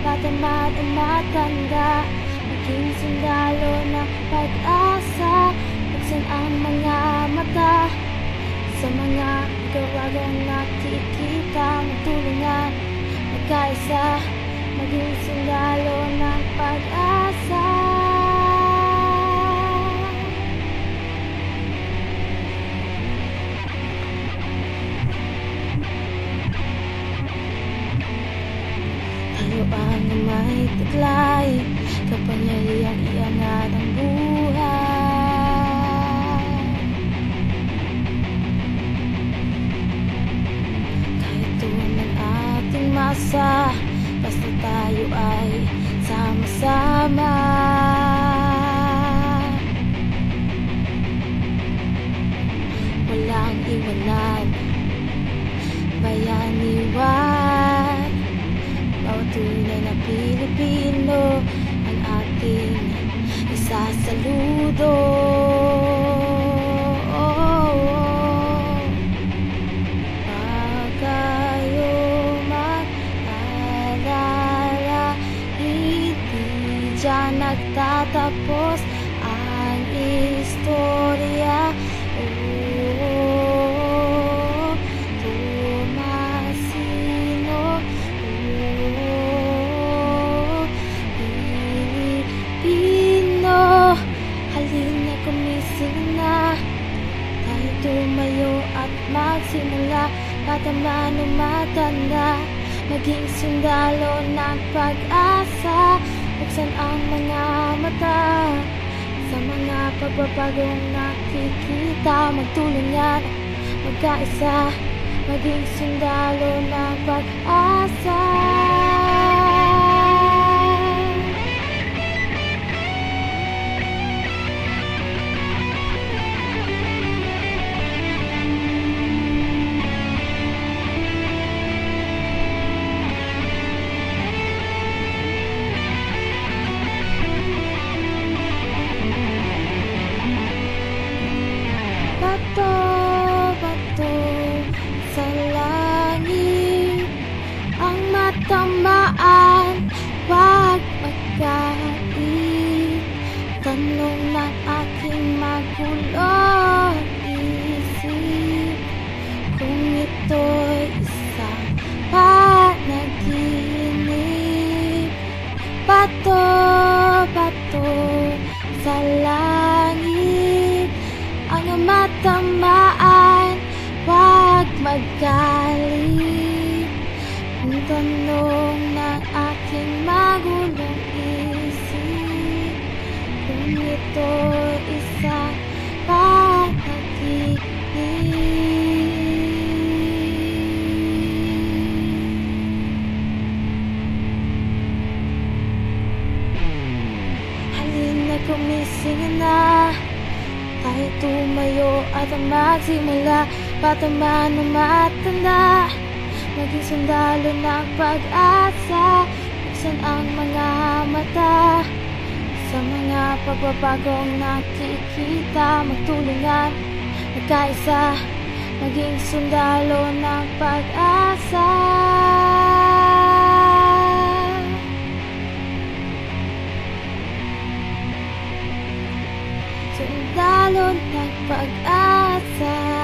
Bataman o matanda, maging sundalo ng pag-asa. Buksan ang mga mata sa mga gawagang nakikita. Magtulungan, magkaisa, maging sundalo ng pag-asa. Tayo ang may taglay, kapangyarihang iangat ang buhay. Kahit tuman ating masa, basta tayo ay sama-sama. Walang iwanan, bayaniwan. Bawat tunay na Pilipino ang ating isasaludo. Pag kayo mag-alala, hindi dyan nagtatapos ang istorya. Tumayo at magsimula, bataman o matanda, maging sundalo ng pag-asa. Buksan ang mga mata sa mga pagbabagong nakikita. Magtulungan, magkaisa, maging sundalo ng pag-asa. Bato sa langit, ang matamaan, wag magkait. Tanong ng aking magulong isip, kung ito'y isang panaginip. Bato sa langit, ang matamaan, wag magalit. Ang tanong ng aking magulong isip, kung ito isang panaginip. Halina, gumising na, tayo tumayo at magsimula, bataman o matanda, maging sundalo ng pag-asa. Buksan ang mga mata sa mga pagbabagong nakikita. Magtulungan, magkaisa, maging sundalo ng pag-asa. Sundalo ng pag-asa.